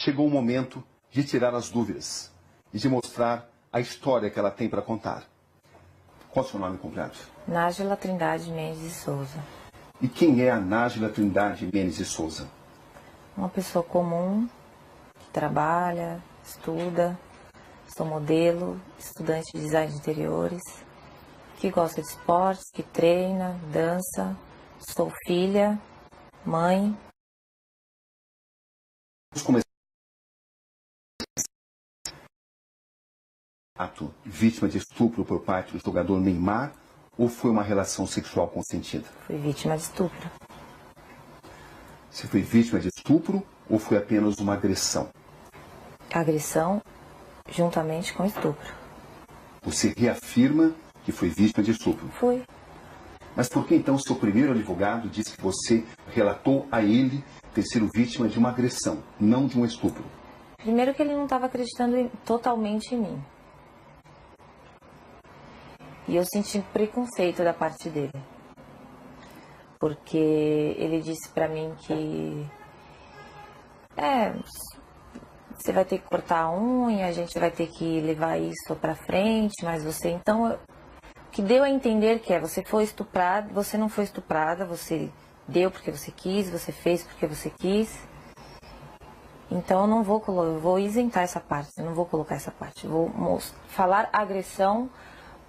chegou o momento de tirar as dúvidas e de mostrar a história que ela tem para contar. Qual é o seu nome completo? Nájila Trindade Mendes de Souza. E quem é a Nájila Trindade Mendes de Souza? Uma pessoa comum, que trabalha, estuda, sou modelo, estudante de design de interiores, que gosta de esportes, que treina, dança, sou filha, mãe. Vamos começar. Ato vítima de estupro por parte do jogador Neymar ou foi uma relação sexual consentida? Fui vítima de estupro. Você foi vítima de estupro ou foi apenas uma agressão? Agressão juntamente com estupro. Você reafirma que foi vítima de estupro? Fui. Mas por que então seu primeiro advogado disse que você relatou a ele ter sido vítima de uma agressão, não de um estupro? Primeiro que ele não estava acreditando totalmente em mim. E eu senti preconceito da parte dele. Porque ele disse pra mim que... você vai ter que cortar a unha, a gente vai ter que levar isso pra frente, mas você... Então, o que deu a entender que você foi estuprada, você não foi estuprada, você deu porque você quis, você fez porque você quis. Então, eu vou isentar essa parte, eu não vou colocar essa parte. Vou falar agressão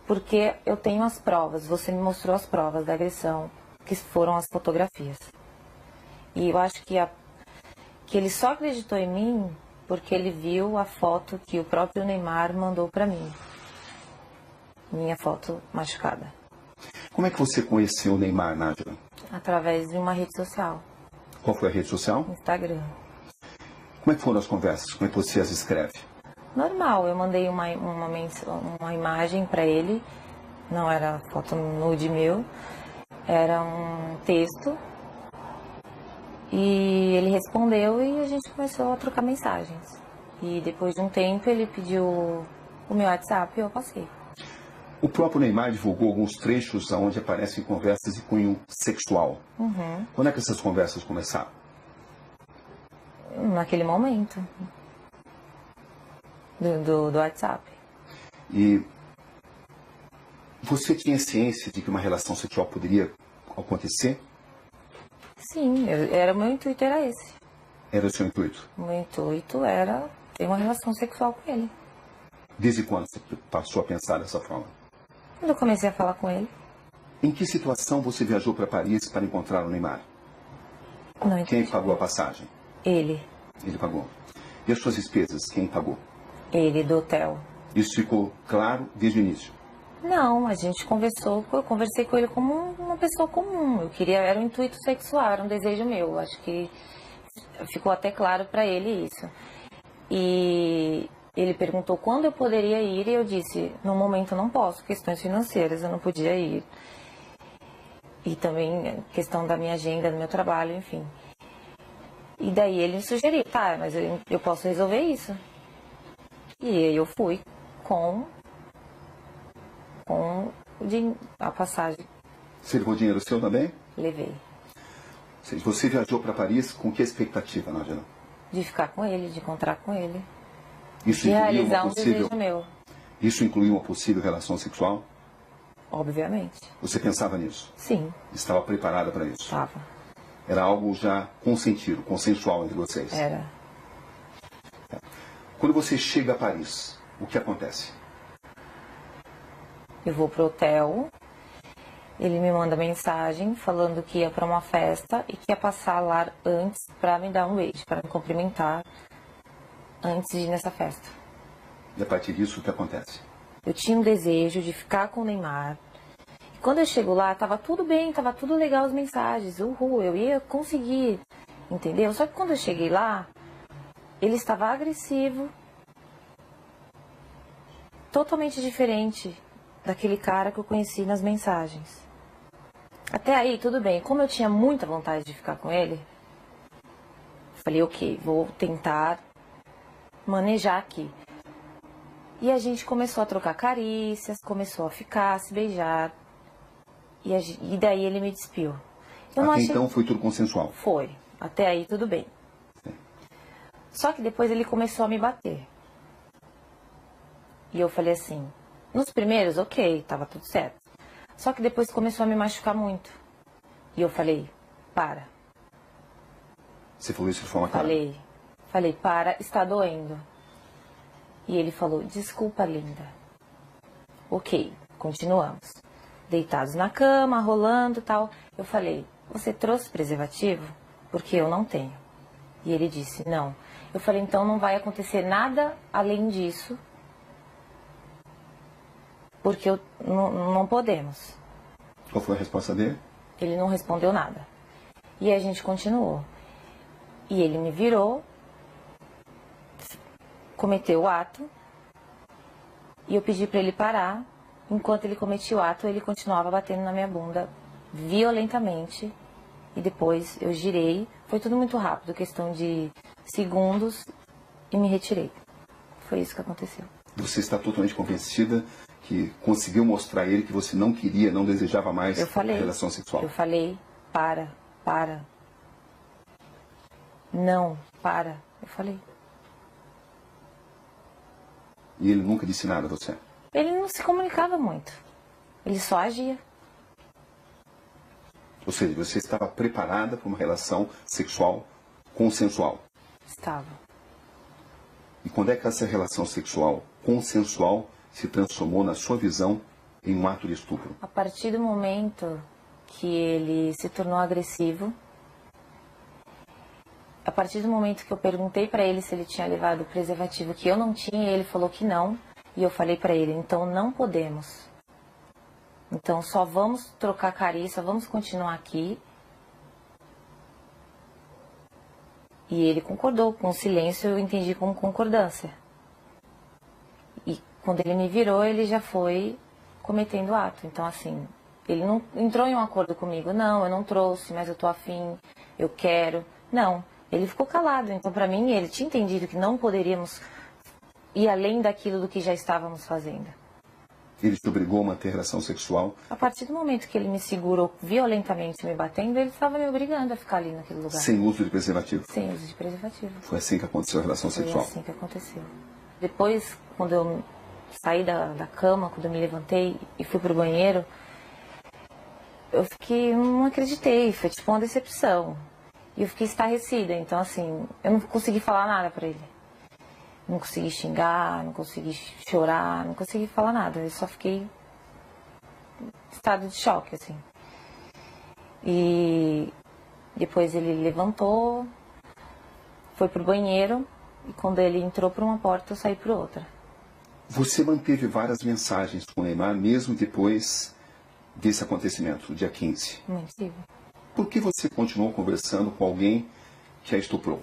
porque eu tenho as provas, você me mostrou as provas da agressão, que foram as fotografias. E eu acho que ele só acreditou em mim porque ele viu a foto que o próprio Neymar mandou pra mim. Minha foto machucada. Como é que você conheceu o Neymar, Nájila? Através de uma rede social. Qual foi a rede social? Instagram. Como é que foram as conversas? Como é que você as escreve? Normal, eu mandei uma imagem pra ele. Não era foto nude meu. Era um texto. E ele respondeu e a gente começou a trocar mensagens. E depois de um tempo ele pediu o meu WhatsApp e eu passei. O próprio Neymar divulgou alguns trechos onde aparecem conversas de cunho sexual. Uhum. Quando é que essas conversas começaram? Naquele momento. Do WhatsApp. E você tinha ciência de que uma relação sexual poderia acontecer? Sim, o meu intuito era esse. Era o seu intuito? O meu intuito era ter uma relação sexual com ele. Desde quando você passou a pensar dessa forma? Quando eu comecei a falar com ele. Em que situação você viajou para Paris para encontrar o Neymar? Não Quem entendi. pagou a passagem? Ele. Ele pagou. E as suas despesas, quem pagou? Ele, do hotel. Isso ficou claro desde o início? Não, a gente conversou, eu conversei com ele como uma pessoa comum. Eu queria, era um intuito sexual, era um desejo meu. Acho que ficou até claro para ele isso. E ele perguntou quando eu poderia ir e eu disse, no momento não posso, questões financeiras, eu não podia ir. E também questão da minha agenda, do meu trabalho, enfim. E daí ele sugeriu, tá, mas eu posso resolver isso. E aí eu fui com a passagem. Você levou dinheiro seu também? Levei. Você viajou para Paris com que expectativa, Nájila? De ficar com ele, de encontrar com ele. Isso De incluía realizar uma um possível... desejo meu. Isso incluía uma possível relação sexual? Obviamente. Você pensava nisso? Sim, Estava preparada para isso? estava. Era algo já consentido, consensual entre vocês? Era. Quando você chega a Paris, o que acontece? Eu vou pro hotel, ele me manda mensagem falando que ia para uma festa e que ia passar lá antes para me dar um beijo, para me cumprimentar antes de ir nessa festa. E a partir disso, o que acontece? Eu tinha um desejo de ficar com o Neymar. E quando eu chego lá, tava tudo bem, tava tudo legal as mensagens. Uhul, eu ia conseguir, entendeu? Só que quando eu cheguei lá, ele estava agressivo, totalmente diferente daquele cara que eu conheci nas mensagens. Até aí, tudo bem. Como eu tinha muita vontade de ficar com ele, falei, ok, vou tentar manejar aqui. E a gente começou a trocar carícias, começou a ficar, a se beijar. E daí ele me despiu. Até então foi tudo consensual? Foi. Até aí tudo bem. Só que depois ele começou a me bater. E eu falei assim, nos primeiros, ok, tava tudo certo. Só que depois começou a me machucar muito. E eu falei, para. Você falou isso de forma clara? Falei, para, está doendo. E ele falou, desculpa, linda. Ok, continuamos. Deitados na cama, rolando e tal. Eu falei, você trouxe preservativo? Porque eu não tenho. E ele disse, não. Eu falei, então não vai acontecer nada além disso. Porque não podemos. Qual foi a resposta dele? Ele não respondeu nada. E a gente continuou. E ele me virou, cometeu o ato, e eu pedi para ele parar. Enquanto ele cometia o ato, ele continuava batendo na minha bunda violentamente. E depois eu girei. Foi tudo muito rápido, questão de segundos, e me retirei. Foi isso que aconteceu. Você está totalmente convencida que conseguiu mostrar a ele que você não queria, não desejava mais a relação sexual? Eu falei, para. Não, para. Eu falei. E ele nunca disse nada a você? Ele não se comunicava muito. Ele só agia. Ou seja, você estava preparada para uma relação sexual consensual? Estava. E quando é que essa relação sexual consensual se transformou, na sua visão, em um ato de estupro? A partir do momento que ele se tornou agressivo, a partir do momento que eu perguntei para ele se ele tinha levado o preservativo, que eu não tinha, ele falou que não, e eu falei para ele, então não podemos. Então só vamos trocar carinho, só vamos continuar aqui. E ele concordou, com silêncio eu entendi como concordância. E quando ele me virou, ele já foi cometendo ato. Então assim, ele não entrou em um acordo comigo. Não, eu não trouxe, mas eu tô afim, eu quero. Não, ele ficou calado. Então para mim, ele tinha entendido que não poderíamos ir além daquilo do que já estávamos fazendo. Ele te obrigou a manter relação sexual? A partir do momento que ele me segurou violentamente me batendo, ele estava me obrigando a ficar ali naquele lugar. Sem uso de preservativo? Sem uso de preservativo. Foi assim que aconteceu a relação sexual? Foi assim que aconteceu. Depois, quando eu saí da cama, quando eu me levantei e fui pro banheiro, eu fiquei, não acreditei, foi tipo uma decepção. E eu fiquei estarrecida, então assim, eu não consegui falar nada pra ele. Não consegui xingar, não consegui chorar, não consegui falar nada. Eu só fiquei em estado de choque, assim. E depois ele levantou, foi pro banheiro, e quando ele entrou por uma porta, eu saí por outra. Você manteve várias mensagens com o Neymar, mesmo depois desse acontecimento, no dia 15? Mantive. Por que você continuou conversando com alguém que a estuprou?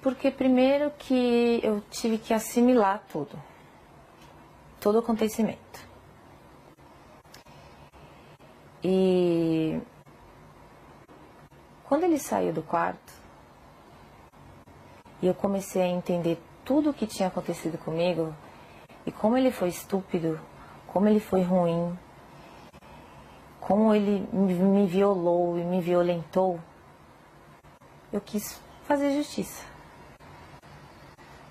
Porque primeiro que eu tive que assimilar tudo. Todo o acontecimento. E quando ele saiu do quarto, e eu comecei a entender tudo o que tinha acontecido comigo, e como ele foi estúpido, como ele foi ruim, como ele me violou e me violentou, eu quis fazer justiça.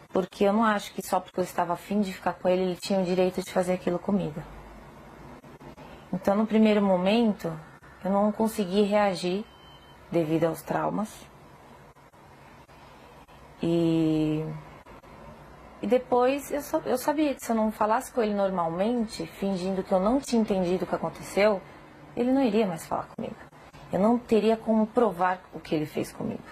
Porque eu não acho que só porque eu estava afim de ficar com ele, ele tinha o direito de fazer aquilo comigo. Então, no primeiro momento, eu não consegui reagir devido aos traumas. E depois eu sabia que se eu não falasse com ele normalmente, fingindo que eu não tinha entendido o que aconteceu, ele não iria mais falar comigo. Eu não teria como provar o que ele fez comigo.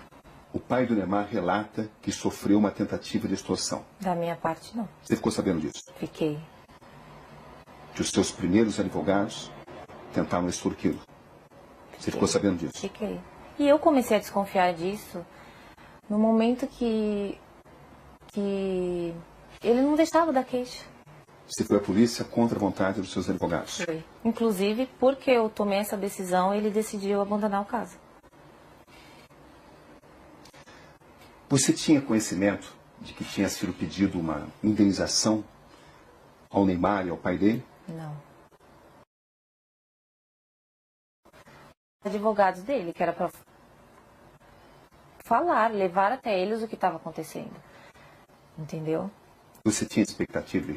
O pai do Neymar relata que sofreu uma tentativa de extorsão. Da minha parte, não. Você ficou sabendo disso? Fiquei. Que os seus primeiros advogados tentaram extorquí-lo. Você ficou sabendo disso? Fiquei. E eu comecei a desconfiar disso no momento que ele não deixava da queixa. Você foi à polícia contra a vontade dos seus advogados? Foi. Inclusive, porque eu tomei essa decisão, ele decidiu abandonar o caso. Você tinha conhecimento de que tinha sido pedido uma indenização ao Neymar e ao pai dele? Não. Advogados dele, que era para falar, levar até eles o que estava acontecendo. Entendeu? Você tinha expectativa